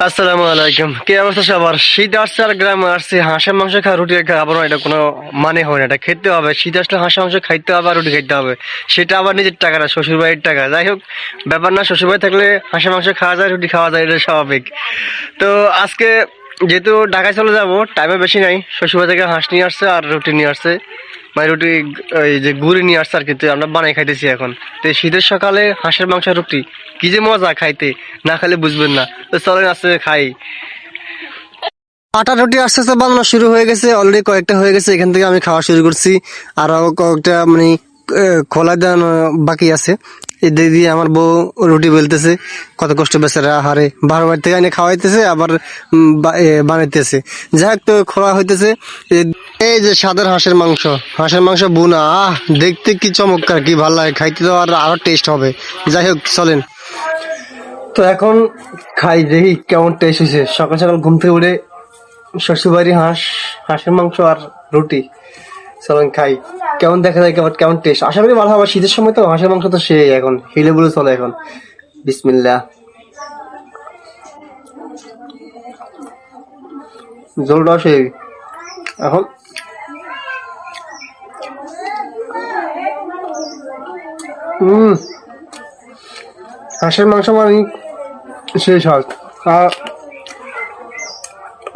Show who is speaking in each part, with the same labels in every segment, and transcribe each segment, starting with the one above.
Speaker 1: আসসালামু আলাইকুম। কি অবস্থা সবার? শীত আসছে আর গ্রামে আসছে, হাঁসের মাংস খা রুটি খাবো না, এটা কোনো মানে হয় না। এটা খেতে হবে, শীত আসলে হাঁসের মাংস খাইতে হবে আর রুটি খাইতে হবে। সেটা আবার নিজের টাকা না, শ্বশুর বাড়ির টাকা। যাই হোক, ব্যাপার না, শ্বশুর বাড়ি থাকলে হাঁসের মাংস খাওয়া যায়, রুটি খাওয়া যায়, এটা স্বাভাবিক। তো আজকে যেহেতু ঢাকায় চলে যাবো, টাইমে বেশি নাই, শ্বশুর বাড়ি থেকে হাঁস নিয়ে আসছে আর রুটি নিয়ে আসছে, মানে রুটি ওই যে গুড়ি নিয়ে আসছে আর কি। তো আমরা বানাই খাইতেছি এখন। তো এই শীতের সকালে হাঁসের মাংস রুটি কি যে মজা খাইতে, না খেলে বুঝবেন না। তো চলেন আস্তে খাই। আটা রুটি আস্তে আস্তে বানানো শুরু হয়ে গেছে, অলরেডি কয়েকটা হয়ে গেছে, এখান থেকে আমি খাওয়া শুরু করছি। আরো কয়েকটা মানে খোলা দেওয়ানো বাকি আছে। এই দিয়ে দিয়ে আমার বউ রুটি বেলতেছে, কত কষ্ট বেচারা, হারে 12 বাড়ি থেকে এনে খাওয়াইতেছে, আবার বানাইতেছে। যাই হোক, তো খোলা হইতেছে। এই যে সাদের হাঁসের মাংস, হাঁসের মাংস বুনা, দেখতে কি চমৎকার, কি ভালো লাগে খাইতে, তো আরো টেস্ট হবে। যাই হোক, চলেন। তো এখন খাই, দেখি কেমন টেস্ট হয়েছে। সকাল সকাল ঘুম থেকে উঠে শ্বশুরবাড়ি হাঁসের মাংস আর রুটি। চলেন খাই, কেমন দেখা যায়, কেমন টেস্ট। আশা করি ভালো হবে, শীতের সময় তো হাঁসের মাংস তো সেই এখন হিলে বলে চলে এখন। বিসমিল্লাহ। জলটাও সেই এখন। হম, হাঁসের মাংস মানে সেই স্বাদ। আর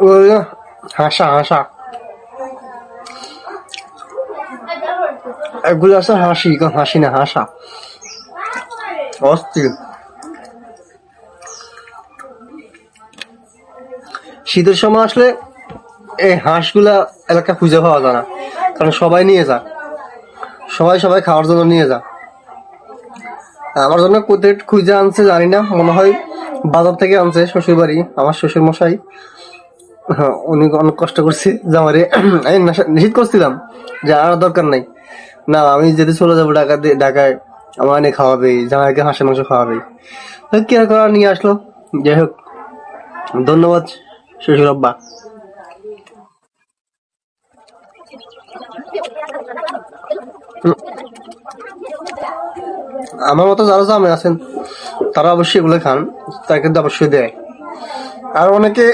Speaker 1: ওই হাঁসা হাঁসা এগুলো আছে, হাসি না, হাঁসা অস্থির। শীতের সময় আসলে এই হাঁসগুলা এলাকা খুঁজে পাওয়া যায় না, কারণ সবাই নিয়ে যা, সবাই খাওয়ার জন্য নিয়ে যা। আমার জন্য কোথায় খুঁজে আনছে জানি না, মনে হয় বাজার থেকে আনছে শ্বশুর বাড়ি, আমার শ্বশুর মশাই। হ্যাঁ, উনি অনেক কষ্ট করছে যে আমারে আমি নিষেধ করছিলাম যে আর দরকার নাই, না আমি যদি চলে যাবো ঢাকায়, আমার এনে খাওয়াবে, জামাইকে হাঁসের মাংস খাওয়াবে। কি আর করার, নিয়ে আসলো। যাই হোক, ধন্যবাদ শ্বশুর আব্বা। আমার মতো যারা জামাই আছেন তারা অবশ্যই এগুলো খান, তারা কিন্তু অবশ্যই দেয়। আর অনেকে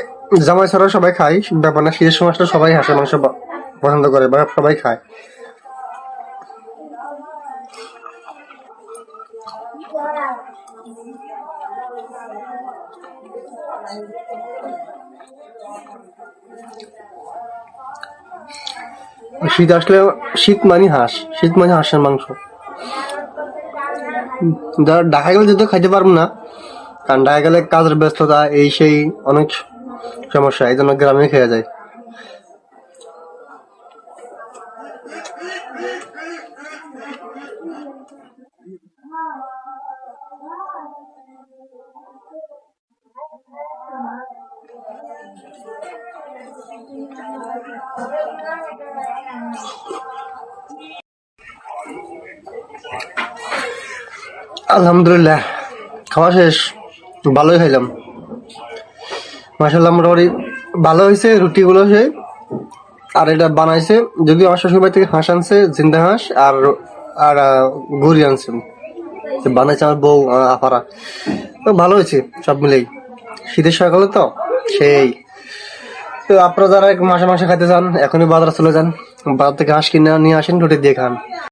Speaker 1: জামাই ছাড়া সবাই খায়, ব্যাপার না। শীতের সময় আসলে সবাই হাঁসের মাংস পছন্দ করে বা সবাই খায়। শীত আসলে, শীত মানে হাঁস, শীত মানে হাঁসের মাংস। যারা ঢাকা গেলে যেহেতু খাইতে পারবো না, কারণ ঢাকা গেলে কাজের ব্যস্ততা, এই সেই অনেক সমস্যা, এই জন্য গ্রামে খেয়ে যায়। আলহামদুলিল্লাহ, খাওয়া শেষ, ভালোই খাইলাম। মাসাল্লাহ, মোটামুটি ভালো হয়েছে রুটিগুলো। সে আর এটা বানাইছে, যদিও আমার শ্বশুরবাড়ি থেকে হাঁস আনছে, জিন্দা হাঁস, আর আর গরু আনছে, বানাইছে আমার বউ, আপারা। তো ভালো হয়েছে সব মিলেই, শীতের সকালে তো সেই। তো আপনারা যারা মাসে মাসে খাইতে চান, এখনই বাজারে চলে যান, বাজার থেকে হাঁস কিনে নিয়ে আসেন, রুটি দিয়ে খান।